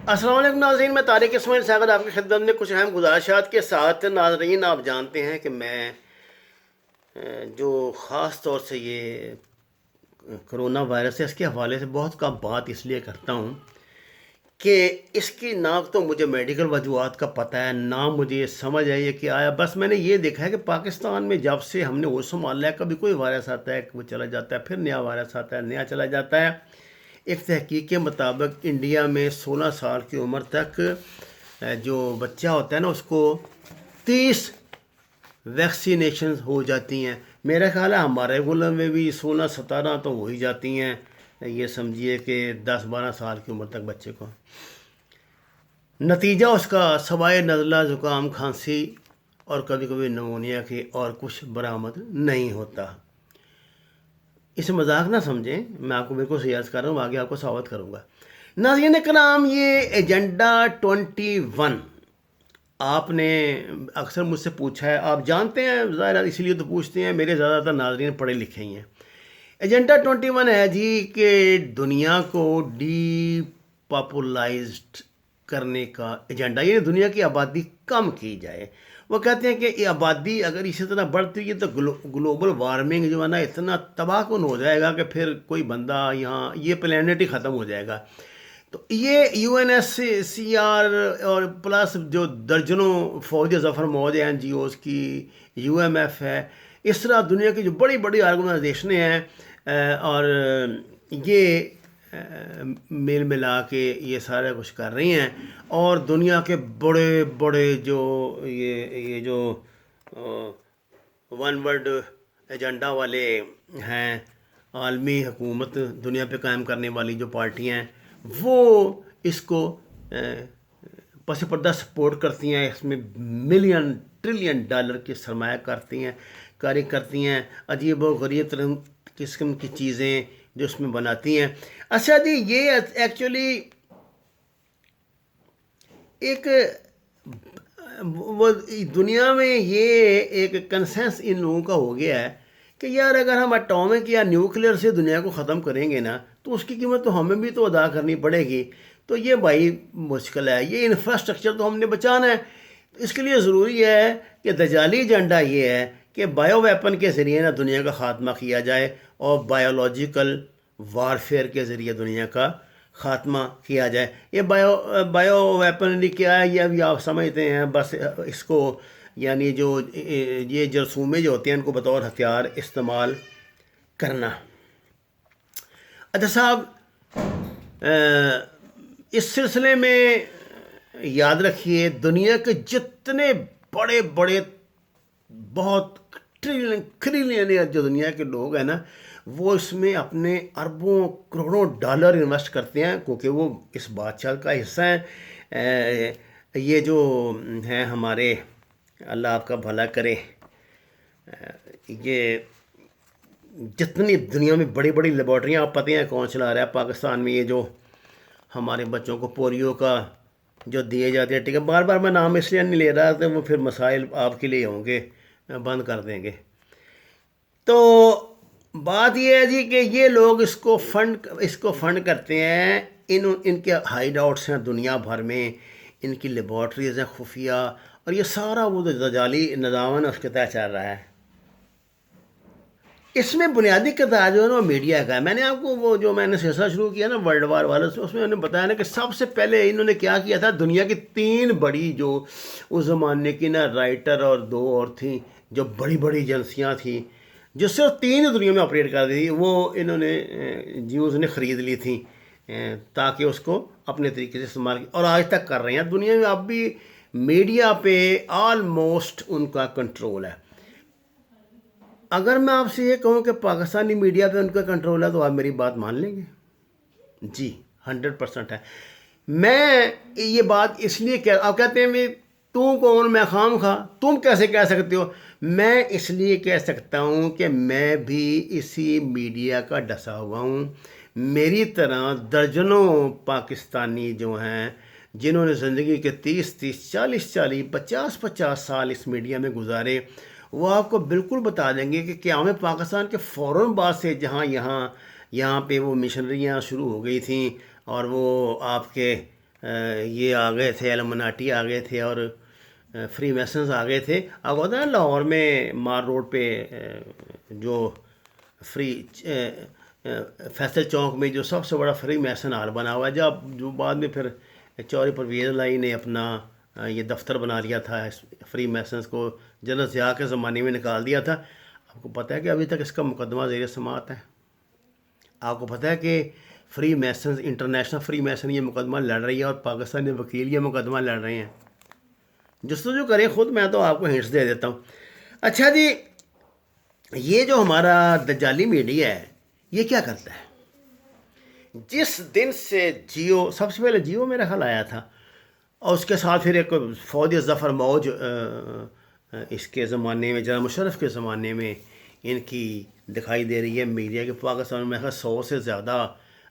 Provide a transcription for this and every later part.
السلام علیکم ناظرین، میں طارق اسماعیل ساغر آپ کی خدمت میں کچھ اہم گزارشات کے ساتھ. ناظرین، آپ جانتے ہیں کہ میں جو خاص طور سے یہ کرونا وائرس ہے اس کے حوالے سے بہت کم بات اس لیے کرتا ہوں کہ اس کی نہ تو مجھے میڈیکل وجوہات کا پتہ ہے، نہ مجھے یہ سمجھ آئی ہے کہ آیا. بس میں نے یہ دیکھا ہے کہ پاکستان میں جب سے ہم نے وہ سنبھالا ہے، کبھی کوئی وائرس آتا ہے وہ چلا جاتا ہے، پھر نیا وائرس آتا ہے نیا چلا جاتا ہے. ایک تحقیق کے مطابق انڈیا میں 16 سال کی عمر تک جو بچہ ہوتا ہے نا، اس کو 30 ویکسینیشنز ہو جاتی ہیں. میرا خیال ہے ہمارے ملک میں بھی 16-17 تو ہو ہی جاتی ہیں. یہ سمجھیے کہ 10-12 سال کی عمر تک بچے کو. نتیجہ اس کا سوائے نزلہ، زکام، کھانسی اور کبھی کبھی نمونیا کی اور کچھ برآمد نہیں ہوتا. اسے مذاق نہ سمجھیں، میں آپ کو بالکل سیاست کر رہا ہوں، آگے آپ کو ثابت کروں گا. ناظرین کرام، یہ ایجنڈا 21 آپ نے اکثر مجھ سے پوچھا ہے. آپ جانتے ہیں، ظاہر اسی لیے تو پوچھتے ہیں، میرے زیادہ تر ناظرین پڑھے لکھے ہی ہیں. ایجنڈا 21 ہے جی کہ دنیا کو ڈی پاپولائزڈ کرنے کا ایجنڈا، یعنی دنیا کی آبادی کم کی جائے. وہ کہتے ہیں کہ یہ آبادی اگر اسی طرح بڑھتی ہے تو گلوبل وارمنگ جو ہے نا اتنا تباہ کن ہو جائے گا کہ پھر کوئی بندہ یہاں، یہ پلانٹ ہی ختم ہو جائے گا. تو یہ U N S C R اور پلس جو درجنوں فوج ظفر موج ہیں این جی اوز کی، یو ایم ایف ہے، اس طرح دنیا کی جو بڑی بڑی آرگنائزیشنیں ہیں اور یہ میل ملا کے یہ سارا کچھ کر رہی ہیں. اور دنیا کے بڑے بڑے جو یہ جو ون ورلڈ ایجنڈا والے ہیں، عالمی حکومت دنیا پہ قائم کرنے والی جو پارٹیاں ہیں، وہ اس کو پس پردہ سپورٹ کرتی ہیں. اس میں ملین ٹریلین ڈالر کی سرمایہ کاری کرتی ہیں، عجیب و غریب قسم کی چیزیں جو اس میں بناتی ہیں. اچھا جی، یہ ایکچولی ایک وہ دنیا میں یہ ایک کنسنس ان لوگوں کا ہو گیا ہے کہ یار اگر ہم اٹامک یا نیوکلیئر سے دنیا کو ختم کریں گے نا تو اس کی قیمت تو ہمیں بھی تو ادا کرنی پڑے گی. تو یہ بھائی مشکل ہے، یہ انفراسٹرکچر تو ہم نے بچانا ہے. اس کے لیے ضروری ہے کہ دجالی ایجنڈا یہ ہے کہ بایو ویپن کے ذریعے نا دنیا کا خاتمہ کیا جائے اور بایولوجیکل وارفیئر کے ذریعے دنیا کا خاتمہ کیا جائے. یہ بایو ویپنری کیا ہے یہ ابھی آپ سمجھتے ہیں، بس اس کو یعنی جو یہ جرثومے جو ہوتے ہیں ان کو بطور ہتھیار استعمال کرنا. اچھا صاحب، اس سلسلے میں یاد رکھیے دنیا کے جتنے بڑے بڑے بہت ٹریلین جو دنیا کے لوگ ہیں نا، وہ اس میں اپنے اربوں کروڑوں ڈالر انویسٹ کرتے ہیں کیونکہ وہ اس بادشاہ کا حصہ ہیں. یہ جو ہیں ہمارے، اللہ آپ کا بھلا کرے، یہ جتنی دنیا میں بڑی بڑی لیبارٹریاں آپ پتہ ہیں کون چلا رہا ہے پاکستان میں، یہ جو ہمارے بچوں کو پولیو کا جو دیے جاتے ہیں، ٹھیک ہے، بار بار میں نام اس لیے نہیں لے رہا کہ وہ پھر مسائل آپ کے لیے ہوں گے، بند کر دیں گے. تو بات یہ ہے جی کہ یہ لوگ اس کو فنڈ کرتے ہیں. ان کے ہائیڈ آؤٹس ہیں دنیا بھر میں، ان کی لیبارٹریز ہیں خفیہ، اور یہ سارا وہ دجالی نظام ہے اس کے تحت چل رہا ہے. اس میں بنیادی کردار جو ہے نا وہ میڈیا کا ہے. میں نے آپ کو وہ جو میں نے سلسلہ شروع کیا نا ورلڈ وار والا سے، اس میں انہوں نے بتایا نا کہ سب سے پہلے انہوں نے کیا کیا تھا، دنیا کی 3 بڑی جو اس زمانے کی نا رائٹر اور 2 اور تھیں جو بڑی بڑی ایجنسیاں تھیں جو صرف 3 دنیا میں آپریٹ کر رہی تھی، وہ انہوں نے جیوز نے خرید لی تھیں تاکہ اس کو اپنے طریقے سے استعمال اور آج تک کر رہے ہیں. دنیا میں اب بھی میڈیا پہ آلموسٹ ان کا کنٹرول ہے. اگر میں آپ سے یہ کہوں کہ پاکستانی میڈیا پہ ان کا کنٹرول ہے تو آپ میری بات مان لیں گے؟ جی 100% ہے. میں یہ بات اس لیے آپ کہتے ہیں تو کون، میں خام خواہ، تم کیسے کہہ سکتے ہو؟ میں اس لیے کہہ سکتا ہوں کہ میں بھی اسی میڈیا کا ڈسا ہوا ہوں. میری طرح درجنوں پاکستانی جو ہیں جنہوں نے زندگی کے 30 40 50 سال اس میڈیا میں گزارے، وہ آپ کو بالکل بتا دیں گے کہ قیام پاکستان کے فوراً بعد سے جہاں یہاں پہ وہ مشنریاں شروع ہو گئی تھیں اور وہ آپ کے یہ آ گئے تھے، ایلومناٹی آ گئے تھے، اور فری میسنز آ گئے تھے. آپ کو پتا ہے لاہور میں مار روڈ پہ جو فری فیصل چوک میں جو سب سے بڑا فری میسن ہال بنا ہوا ہے، جو بعد میں پھر چوہری پرویز لائی نے اپنا یہ دفتر بنا لیا تھا، فری میسنز کو جنرل ضیاء کے زمانے میں نکال دیا تھا. آپ کو پتہ ہے کہ ابھی تک اس کا مقدمہ زیر سماعت ہے. آپ کو پتہ ہے کہ free masons, international free Mason یہ مقدمہ لڑ رہی ہے، اور پاکستانی وکیل یہ مقدمہ لڑ رہے ہیں. جستجو کریں خود، میں تو آپ کو ہنٹس دے دیتا ہوں. اچھا جی، یہ جو ہمارا دجالی میڈیا ہے یہ کیا کرتا ہے؟ جس دن سے جیو، سب سے پہلے جیو میرا خیال آیا تھا، اور اس کے ساتھ پھر ایک فوج ظفر موج اس کے زمانے میں، جنرل مشرف کے زمانے میں ان کی دکھائی دے رہی ہے میڈیا کے. پاکستان میں 100 سے زیادہ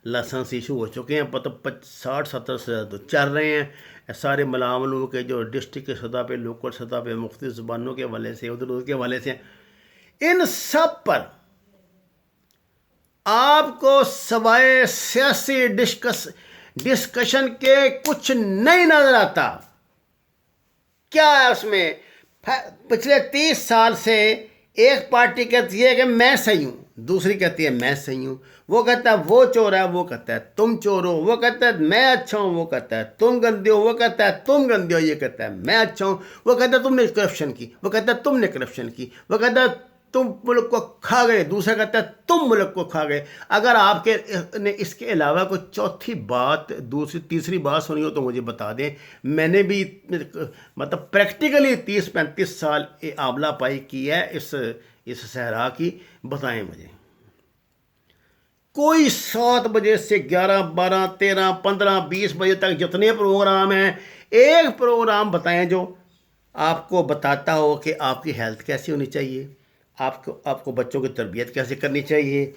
لائسنس ایشو ہو چکے ہیں، 60-70 سے زیادہ چل رہے ہیں. سارے ملاملوں کے جو ڈسٹرکٹ کے سطح پہ، لوکل سطح پہ، مختلف زبانوں کے حوالے سے، ادھر کے حوالے سے، ان سب پر آپ کو سوائے سیاسی ڈسکشن کے کچھ نہیں نظر آتا. کیا ہے اس میں؟ پچھلے 30 سال سے ایک پارٹی کہتی ہے کہ میں صحیح ہوں، دوسری کہتی ہے میں صحیح ہوں. وہ کہتا ہے وہ چور ہے، وہ کہتا ہے تم چور ہو. وہ کہتا ہے میں اچھا ہوں، وہ کہتا ہے تم گندے ہو. وہ کہتا ہے تم گندے ہو، یہ کہتا ہے میں اچھا ہوں. وہ کہتا ہے تم نے کرپشن کی، وہ کہتا ہے تم نے کرپشن کی. وہ کہتا ہے تم ملک کو کھا گئے، دوسرا کہتا ہے تم ملک کو کھا گئے. اگر آپ کے نے اس کے علاوہ کوئی چوتھی بات، تیسری بات سنی ہو تو مجھے بتا دیں. میں نے بھی مطلب پریکٹیکلی 30-35 سال آبلا پائی کی ہے اس صحرا کی. بتائیں مجھے کوئی 7 بجے سے 11، 12، 13، 15، 20 بجے تک جتنے پروگرام ہیں، ایک پروگرام بتائیں جو آپ کو بتاتا ہو کہ آپ کی ہیلتھ کیسی ہونی چاہیے، آپ کو بچوں کی تربیت کیسے کرنی چاہیے،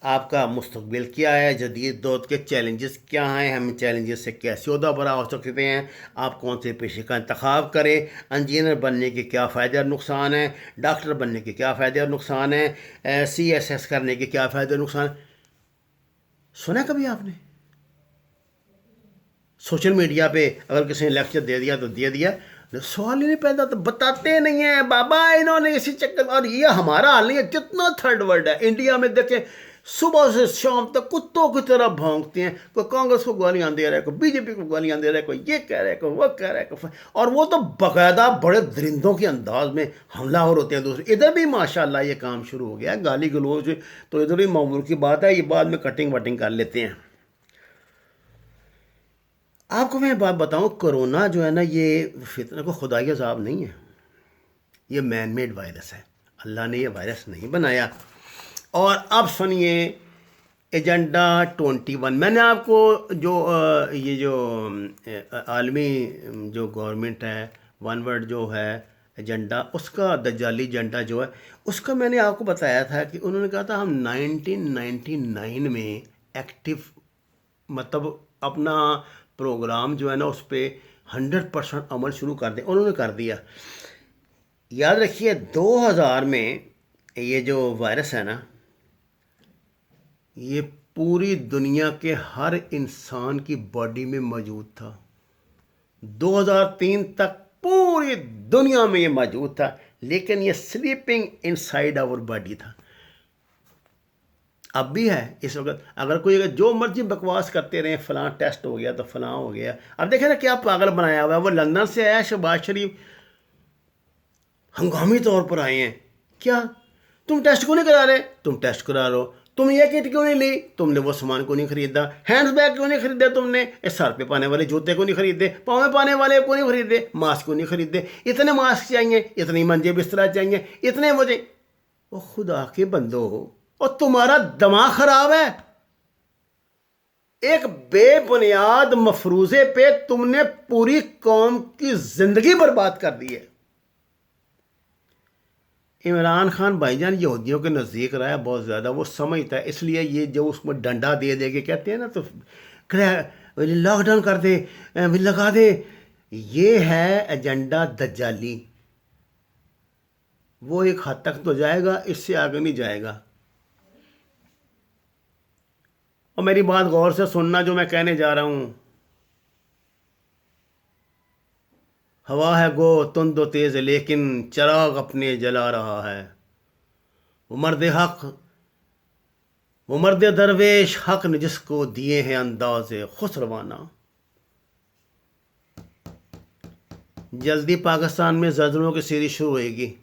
آپ کا مستقبل کیا ہے، جدید دور کے چیلنجز کیا ہیں، ہم چیلنجز سے کیسے عہدہ برا ہو سکتے ہیں، آپ کون سے پیشے کا انتخاب کریں، انجینئر بننے کے کیا فائدے اور نقصان ہیں، ڈاکٹر بننے کے کیا فائدے اور نقصان ہیں، CSS کرنے کے کیا فائدے اور نقصان. سنا کبھی آپ نے؟ سوشل میڈیا پہ اگر کسی نے لیکچر دے دیا تو دے دیا، سوال ہی نہیں پیدا. تو بتاتے نہیں ہیں بابا، انہوں نے اسی چکر. اور یہ ہمارا حال نہیں ہے، جتنا تھرڈ ورلڈ ہے انڈیا میں دیکھیں، صبح سے شام تک کتوں کی طرح بھونکتے ہیں. کوئی کانگریس کو گالیاں دے رہا ہے، کوئی BJP کو گالیاں دے رہا ہے، کوئی یہ کہہ رہا ہے، کوئی وہ کہہ رہا ہے، اور وہ تو باقاعدہ بڑے درندوں کے انداز میں حملہ آور ہوتے ہیں دوسرے. ادھر بھی ماشاءاللہ یہ کام شروع ہو گیا ہے، گالی گلوچ تو ادھر بھی معمول کی بات ہے. یہ بعد میں کٹنگ وٹنگ کر لیتے ہیں. آپ کو میں بات بتاؤں، کرونا جو ہے نا، یہ فتنہ کو خدائی عذاب نہیں ہے، یہ مین میڈ وائرس ہے. اللہ نے یہ وائرس نہیں بنایا. اور اب سنیے ایجنڈا 21. میں نے آپ کو جو یہ جو عالمی جو گورنمنٹ ہے، ون ورلڈ جو ہے ایجنڈا، اس کا دجالی ایجنڈا جو ہے، اس کا میں نے آپ کو بتایا تھا کہ انہوں نے کہا تھا ہم 1999 میں ایکٹیو، مطلب اپنا پروگرام جو ہے نا اس پہ 100% عمل شروع کر دیں. انہوں نے کر دیا. یاد رکھیے 2000 میں یہ جو وائرس ہے نا، یہ پوری دنیا کے ہر انسان کی باڈی میں موجود تھا. 2003 تک پوری دنیا میں یہ موجود تھا، لیکن یہ سلیپنگ انسائیڈ آور باڈی تھا. اب بھی ہے اس وقت. اگر کوئی جو مرضی بکواس کرتے رہیں، فلاں ٹیسٹ ہو گیا تو فلاں ہو گیا. اب دیکھیں نا کیا پاگل بنایا ہوا ہے. وہ لندن سے آیا شہباز شریف، ہنگامی طور پر آئے ہیں. کیا تم ٹیسٹ کیوں نہیں کرا رہے؟ تم ٹیسٹ کرا رہو. تم یہ کٹ کیوں نہیں لی؟ تم نے وہ سامان کو نہیں خریدا. ہینڈ بیگ کیوں نہیں خریدے تم نے؟ سر پہ پانے والے جوتے کو نہیں خریدے، پاؤں میں پانے والے کو نہیں خریدے، ماسک کو نہیں خریدے. اتنے ماسک چاہیے، اتنی منجے بستر چاہیے، اتنے وجہ. وہ خدا کے بندو ہو، اور تمہارا دماغ خراب ہے. ایک بے بنیاد مفروضے پہ تم نے پوری قوم کی زندگی برباد کر دی ہے. عمران خان بھائی جان یہودیوں کے نزدیک رہا ہے بہت زیادہ، وہ سمجھتا ہے، اس لیے یہ جو اس میں ڈنڈا دے دے کے کہتے ہیں نا، تو لاک ڈاؤن کر دے، لگا دے. یہ ہے ایجنڈا دجالی. وہ ایک حد تک تو جائے گا، اس سے آگے نہیں جائے گا. اور میری بات غور سے سننا جو میں کہنے جا رہا ہوں. ہوا ہے گو تند و تیز لیکن چراغ اپنے جلا رہا ہے. وہ مرد حق، وہ مرد درویش حق نے جس کو دیے ہیں انداز خسروانہ. جلدی پاکستان میں زلزلوں کی سیریز شروع ہوئے گی.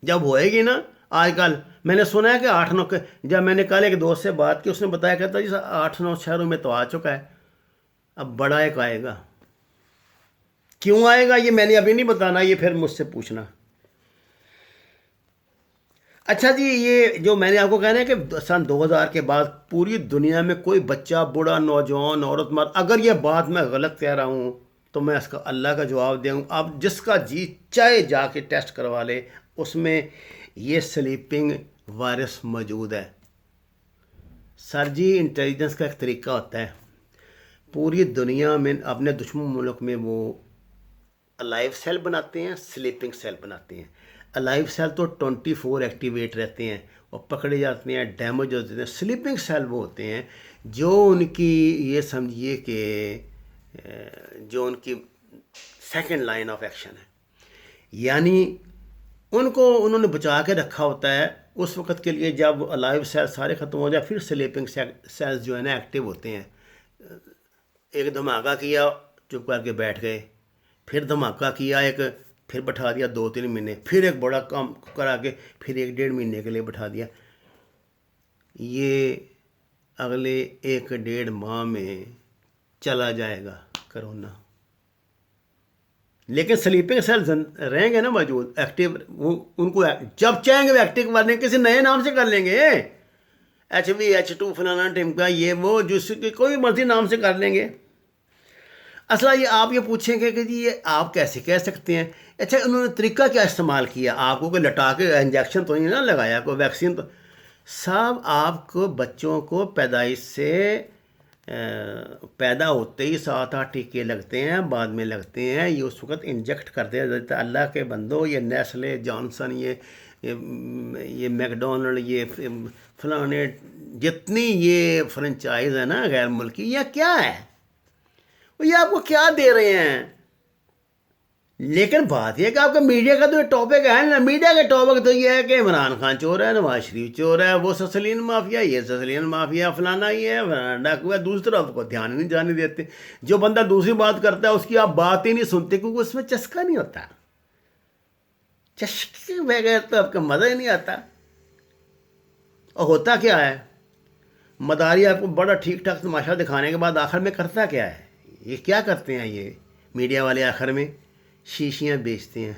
جب ہوئے گی نا، آج کل میں نے سنا ہے کہ 8-9 جب میں نے کل ایک دوست سے بات کی، اس نے بتایا کہتا جی 8-9 شہروں میں تو آ چکا ہے، اب بڑا ایک آئے گا. کیوں آئے گا یہ میں نے ابھی نہیں بتانا، یہ پھر مجھ سے پوچھنا. اچھا جی، یہ جو میں نے آپ کو کہنا ہے کہ سن 2000 کے بعد پوری دنیا میں کوئی بچہ، بوڑھا، نوجوان، عورت، مرد، اگر یہ بات میں غلط کہہ رہا ہوں تو میں اس کا اللہ کا جواب دوں. آپ جس کا جی چاہے جا کے ٹیسٹ کروا لے، اس میں یہ سلیپنگ وائرس موجود ہے. سر جی، انٹیلیجنس کا ایک طریقہ ہوتا ہے، پوری دنیا میں اپنے دشمن ملک میں وہ الائیو سیل بناتے ہیں، سلیپنگ سیل بناتے ہیں. الائیو سیل تو 24 ایکٹیویٹ رہتے ہیں اور پکڑے جاتے ہیں، ڈیمیج ہوتے ہیں. سلیپنگ سیل وہ ہوتے ہیں جو ان کی یہ سمجھیے کہ جو ان کی سیکنڈ لائن آف ایکشن ہے، یعنی ان کو انہوں نے بچا کے رکھا ہوتا ہے اس وقت کے لیے جب الائیو سیل سارے ختم ہو جائے، پھر سلیپنگ سیلز جو ہے نا ایکٹیو ہوتے ہیں. ایک دھماکہ کیا، چپ کر کے بیٹھ گئے، پھر دھماکہ کیا ایک، پھر بٹھا دیا 2-3 مہینے، پھر ایک بڑا کام کرا کے پھر 1-1.5 مہینے کے لیے بٹھا دیا. یہ اگلے 1-1.5 ماہ میں چلا جائے گا کرونا، لیکن سلیپنگ سیلز رہیں گے نا موجود، ایکٹیو. وہ ان کو جب چاہیں گے وہ ایکٹیو کر لیں گے، کسی نئے نام سے کر لیں گے، HV H2 فلانا ٹمکا، یہ وہ جس کے کوئی مرضی نام سے کر لیں گے. اصلا یہ آپ یہ پوچھیں گے کہ جی یہ آپ کیسے کہہ سکتے ہیں. اچھا، انہوں نے طریقہ کیا استعمال کیا؟ آپ کو کوئی لٹا کے انجیکشن تو نہیں نا لگایا، کوئی ویکسین تو. صاحب آپ کو بچوں کو پیدائش سے پیدا ہوتے ہی 7-8 ٹیکے لگتے ہیں، بعد میں لگتے ہیں، یہ اس وقت انجیکٹ کرتے ہیں. اللہ کے بندو، یہ نیسلے، جانسن، یہ میک ڈونلڈ، یہ فلانے جتنی یہ فرنچائز ہے نا غیر ملکی، یہ کیا ہے؟ یہ آپ کو کیا دے رہے ہیں؟ لیکن بات یہ کہ آپ کا میڈیا کا تو یہ ٹاپک ہے نا، میڈیا کا ٹاپک تو یہ ہے کہ عمران خان چور ہے، نواز شریف چور ہے، وہ سسلین مافیا، یہ سسلین مافیا، فلانا یہ ہے، فلانا ڈاکو ہے. دوسری طرف کو دھیان نہیں جانے دیتے. جو بندہ دوسری بات کرتا ہے اس کی آپ بات ہی نہیں سنتے، کیونکہ اس میں چسکا نہیں ہوتا. چسکے بغیر تو آپ کا مزہ ہی نہیں آتا. اور ہوتا کیا ہے، مداری آپ کو بڑا ٹھیک ٹھاک تماشا دکھانے کے بعد آخر میں کرتا کیا ہے؟ یہ کیا کرتے ہیں یہ میڈیا والے؟ آخر میں شیشیاں بیچتے ہیں.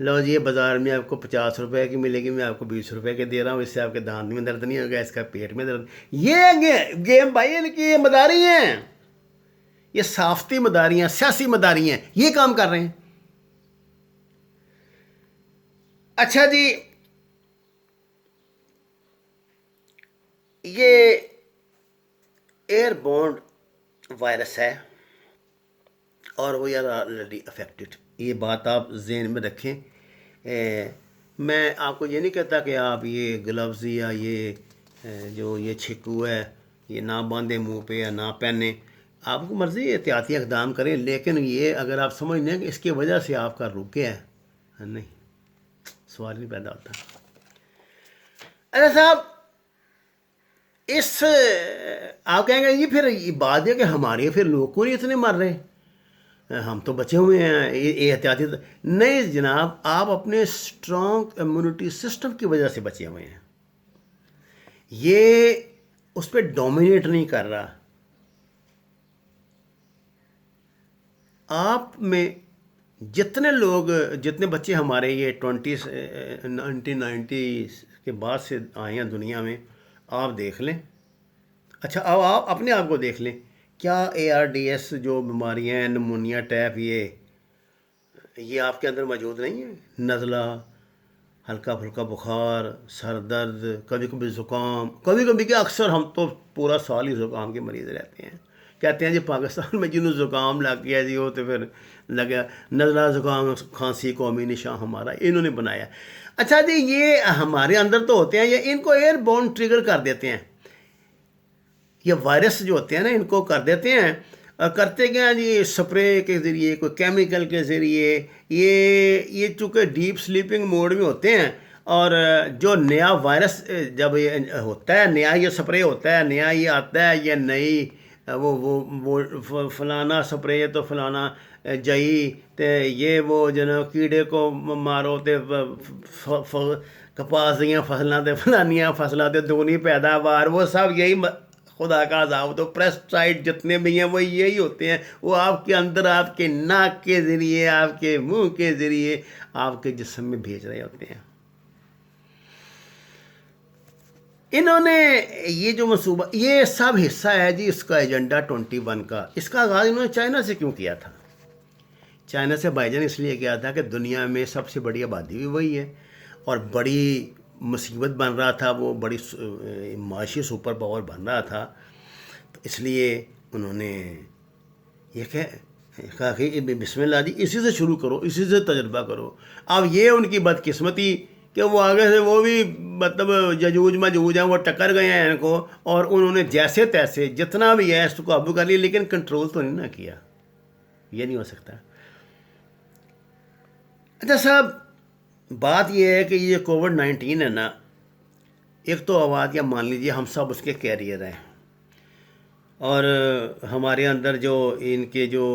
لو جی، یہ بازار میں آپ کو 50 روپے کی ملے گی، میں آپ کو 20 روپے کے دے رہا ہوں، اس سے آپ کے دانت میں درد نہیں ہوگا، اس کا پیٹ میں درد. یہ گیم بھائی ان کی یہ مداری ہیں، یہ صافتی مداری ہیں، سیاسی مداری ہیں، یہ کام کر رہے ہیں. اچھا جی، یہ ایئر بورن وائرس ہے اور وہ یار آلریڈی افیکٹڈ. یہ بات آپ ذہن میں رکھیں. میں آپ کو یہ نہیں کہتا کہ آپ یہ گلوز یا یہ جو یہ چھکو ہے یہ نہ باندھیں منہ پہ یا نہ پہنیں. آپ کو مرضی احتیاطی اقدام کریں، لیکن یہ اگر آپ سمجھ لیں کہ اس کی وجہ سے آپ کا رکے ہے، نہیں، سوال نہیں پیدا ہوتا. ارے صاحب، اس آپ کہیں گے یہ پھر یہ بات ہے کہ ہمارے پھر لوگ کو نہیں اتنے مر رہے، ہم تو بچے ہوئے ہیں، یہ احتیاطی. نہیں جناب، آپ اپنے اسٹرانگ امیونٹی سسٹم کی وجہ سے بچے ہوئے ہیں، یہ اس پہ ڈومینیٹ نہیں کر رہا. آپ میں جتنے لوگ، جتنے بچے ہمارے یہ 1990 کے بعد سے آئے ہیں دنیا میں، آپ دیکھ لیں. اچھا، اب آپ اپنے آپ کو دیکھ لیں، کیا ARDS جو بیماریاں ہیں، نمونیا ٹائپ، یہ آپ کے اندر موجود نہیں ہے؟ نزلہ، ہلکا پھلکا بخار، سر درد، کبھی کبھی زکام، کبھی کبھی کہ اکثر ہم تو پورا سال ہی زکام کے مریض رہتے ہیں. کہتے ہیں جی پاکستان میں جنہوں زکام لگ گیا جی وہ تو پھر لگا. نزلہ، زکام، کھانسی قومی نشان ہمارا انہوں نے بنایا. اچھا جی، یہ ہمارے اندر تو ہوتے ہیں، یہ ان کو ایئر بورن ٹریگر کر دیتے ہیں. یہ وائرس جو ہوتے ہیں نا ان کو کر دیتے ہیں، کرتے کیا جی، سپرے کے ذریعے، کوئی کیمیکل کے ذریعے، یہ چونکہ ڈیپ سلیپنگ موڈ میں ہوتے ہیں، اور جو نیا وائرس جب یہ ہوتا ہے، نیا یہ سپرے ہوتا ہے، نیا یہ آتا ہے، یہ نئی وہ فلانا سپرے تو فلانا جئی تے یہ وہ جناب کیڑے کو مارو تے کپاس دیاں فصلاں تے فلانیاں فصلاں تے دگنی پیداوار، وہ سب یہی خدا کا عذاب، تو پیسٹیسائڈ جتنے بھی ہیں وہ یہی ہوتے ہیں، وہ آپ کے اندر، آپ کے ناک کے ذریعے، آپ کے منہ کے ذریعے آپ کے جسم میں بھیج رہے ہوتے ہیں۔ انہوں نے یہ جو منصوبہ، یہ سب حصہ ہے جی اس کا ایجنڈا 21 کا۔ اس کا آغاز انہوں نے چائنا سے کیوں کیا تھا؟ چائنا سے بھائی جان اس لیے کیا تھا کہ دنیا میں سب سے بڑی آبادی بھی وہی ہے، اور بڑی مصیبت بن رہا تھا، وہ بڑی معاشی سپر پاور بن رہا تھا، تو اس لیے انہوں نے یہ کہا کہ بسم اللہ جی، اسی سے شروع کرو، اسی سے تجربہ کرو۔ اب یہ ان کی بدقسمتی کہ وہ آگے سے وہ بھی مطلب یجوج ماجوج ہیں، وہ ٹکر گئے ہیں ان کو، اور انہوں نے جیسے تیسے جتنا بھی ہے اس کو قابو کر لیا، لیکن کنٹرول تو نہیں نہ کیا۔ یہ نہیں ہو سکتا۔ اچھا صاحب، بات یہ ہے کہ یہ کووڈ-19 ہے نا، ایک تو آواز یا مان لیجیے ہم سب اس کے کیریئر ہیں، اور ہمارے اندر جو ان کے جو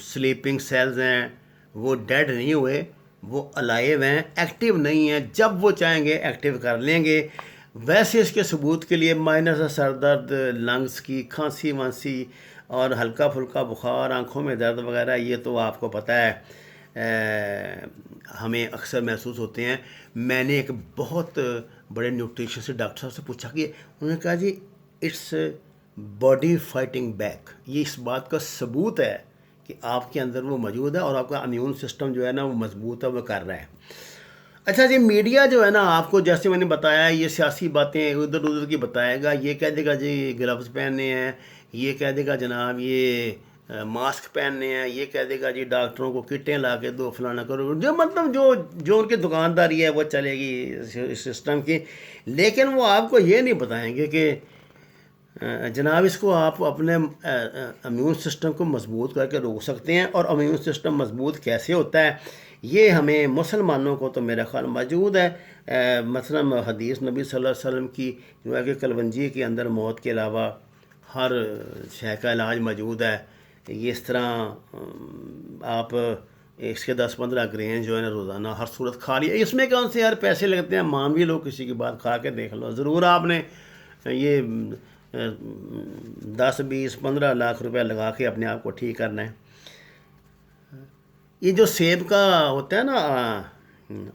سلیپنگ سیلز ہیں وہ ڈیڈ نہیں ہوئے، وہ الائیو ہیں، ایکٹیو نہیں ہیں، جب وہ چاہیں گے ایکٹیو کر لیں گے۔ ویسے اس کے ثبوت کے لیے مائنس سر درد، لنگس کی کھانسی وانسی، اور ہلکا پھلکا بخار، آنکھوں میں درد وغیرہ، یہ تو آپ کو پتہ ہے ہمیں اکثر محسوس ہوتے ہیں۔ میں نے ایک بہت بڑے نیوٹریشن سے ڈاکٹر صاحب سے پوچھا کہ انہوں نے کہا جی اٹس باڈی فائٹنگ بیک، یہ اس بات کا ثبوت ہے کہ آپ کے اندر وہ موجود ہے، اور آپ کا امیون سسٹم جو ہے نا وہ مضبوط ہے، وہ کر رہا ہے۔ اچھا جی، میڈیا جو ہے نا آپ کو جیسے میں نے بتایا، یہ سیاسی باتیں ادھر ادھر کی بتائے گا، یہ کہہ دے گا جی گلوز پہننے ہیں، یہ کہہ دے گا جناب یہ ماسک پہننے ہیں، یہ کہہ دے گا جی ڈاکٹروں کو کٹیں لا کے دو، فلانا کرو، جو مطلب جو ان کی دکانداری ہے وہ چلے گی اس سسٹم کی، لیکن وہ آپ کو یہ نہیں بتائیں گے کہ جناب اس کو آپ اپنے امیون سسٹم کو مضبوط کر کے روک سکتے ہیں۔ اور امیون سسٹم مضبوط کیسے ہوتا ہے، یہ ہمیں مسلمانوں کو تو میرا خیال موجود ہے۔ مثلا حدیث نبی صلی اللہ علیہ وسلم کی جو ہے کہ کلونجی کے اندر موت کے علاوہ ہر شے کا علاج موجود ہے۔ یہ اس طرح آپ اس کے 10-15 گرین جو ہے نا روزانہ ہر صورت کھا لیا، اس میں کون سے یار پیسے لگتے ہیں، مان بھی لو کسی کی بات، کھا کے دیکھ لو، ضرور آپ نے یہ 10-20-15 لاکھ روپے لگا کے اپنے آپ کو ٹھیک کرنا ہے۔ یہ جو سیب کا ہوتا ہے نا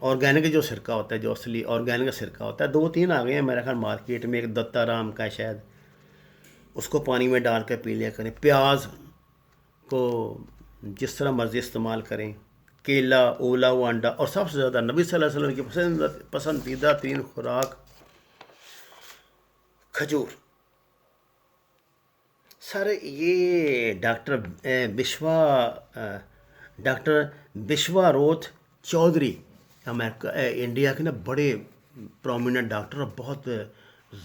آرگینک جو سرکہ ہوتا ہے، جو اصلی آرگینک سرکہ ہوتا ہے، 2-3 آ گئے ہیں میرے خیال مارکیٹ میں، ایک دتا رام کا ہے شاید، اس کو پانی میں ڈال کے پی لیا کریں۔ پیاز کو جس طرح مرضی استعمال کریں، کیلا، اولا ہوا انڈا، اور سب سے زیادہ نبی صلی اللہ علیہ وسلم کی پسندیدہ ترین خوراک کھجور۔ سر یہ ڈاکٹر بشوا روتھ چودھری انڈیا کے نا بڑے پرومیننٹ ڈاکٹر، اور بہت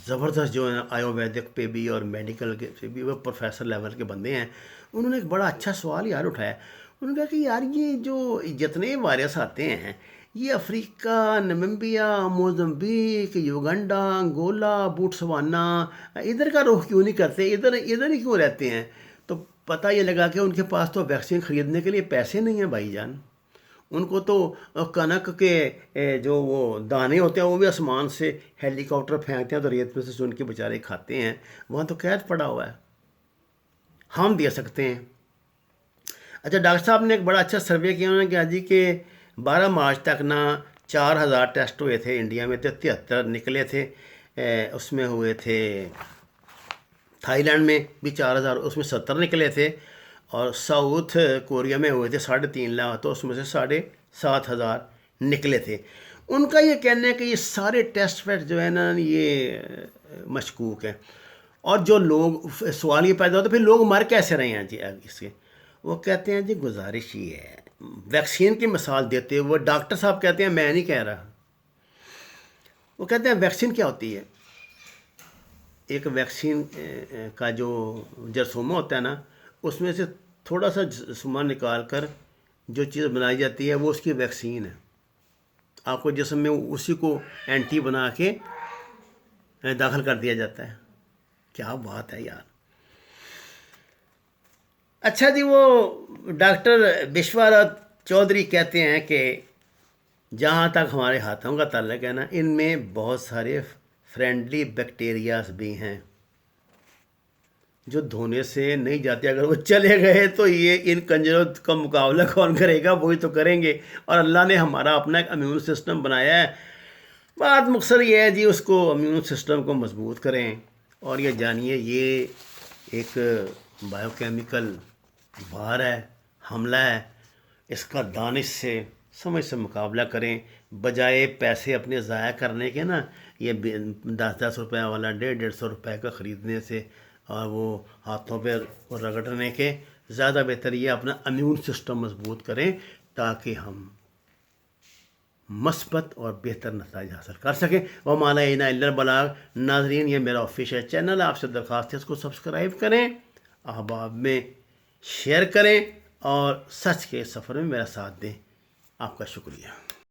زبردست جو ہے آیورویدک پہ بھی اور میڈیکل کے پہ بھی وہ پروفیسر لیول کے بندے ہیں۔ انہوں نے ایک بڑا اچھا سوال یار اٹھایا، انہوں نے کہا کہ یار یہ جو جتنے وائرس آتے ہیں یہ افریقہ، نمبیا، موزمبیق، یوگنڈا، انگولا، بوٹسوانا، ادھر کا رخ کیوں نہیں کرتے، ادھر ہی کیوں رہتے ہیں؟ تو پتہ یہ لگا کہ ان کے پاس تو ویکسین خریدنے کے لیے پیسے نہیں ہیں بھائی جان، ان کو تو کنک کے جو وہ دانے ہوتے ہیں وہ بھی آسمان سے ہیلی کاپٹر پھینکتے ہیں تو ریت میں سے سن کے بیچارے کھاتے ہیں، وہاں تو قید پڑا ہوا ہے، ہم دے سکتے ہیں۔ اچھا ڈاکٹر صاحب نے ایک بڑا اچھا سروے کیا، انہوں نے کہا جی کہ 12 مارچ تک نا 4000 ٹیسٹ ہوئے تھے انڈیا میں، 73 نکلے تھے، اس میں ہوئے تھے تھائی لینڈ میں بھی 4000، اس میں 70 نکلے تھے، اور ساؤتھ کوریا میں ہوئے تھے 3.5 لاکھ، تو اس میں سے 7500 نکلے تھے۔ ان کا یہ کہنا ہے کہ یہ سارے ٹیسٹ ویٹ جو ہے نا یہ مشکوک ہیں، اور جو لوگ سوال یہ پیدا ہوتا ہے پھر لوگ مر کیسے رہے ہیں جی اس کے، وہ کہتے ہیں جی گزارش یہ ہے، ویکسین کی مثال دیتے ہوئے ڈاکٹر صاحب کہتے ہیں، میں نہیں کہہ رہا، وہ کہتے ہیں ویکسین کیا ہوتی ہے؟ ایک ویکسین کا جو جرثومہ ہوتا ہے نا اس میں سے تھوڑا سا سامان نکال کر جو چیز بنائی جاتی ہے وہ اس کی ویکسین ہے. آپ کو جسم میں اسی کو اینٹی بنا کے داخل کر دیا جاتا ہے. کیا بات ہے یار. اچھا جی، وہ ڈاکٹر بشوارت چودھری کہتے ہیں کہ جہاں تک ہمارے ہاتھوں کا تعلق ہے نا، ان میں بہت سارے فرینڈلی بیکٹیریاز بھی ہیں جو دھونے سے نہیں جاتے. اگر وہ چلے گئے تو یہ ان کنجروں کا مقابلہ کون کرے گا؟ وہی تو کریں گے. اور اللہ نے ہمارا اپنا ایک امیون سسٹم بنایا ہے. بات مقصد یہ ہے جی، اس کو امیون سسٹم کو مضبوط کریں. اور یہ جانیے، یہ ایک بائیو کیمیکل وار ہے، حملہ ہے. اس کا دانش سے، سمجھ سے مقابلہ کریں، بجائے پیسے اپنے ضائع کرنے کے نا، یہ 10 روپے والا 150 روپے کا خریدنے سے اور وہ ہاتھوں پہ رگڑنے کے. زیادہ بہتر یہ اپنا امیون سسٹم مضبوط کریں تاکہ ہم مثبت اور بہتر نتائج حاصل کر سکیں. وَمَا عَلَيْنَا إِلَّا الْبَلَاغُ. ناظرین، یہ میرا آفیشیل چینل ہے، آپ سے درخواست ہے اس کو سبسکرائب کریں، احباب میں شیئر کریں اور سچ کے سفر میں میرا ساتھ دیں. آپ کا شکریہ.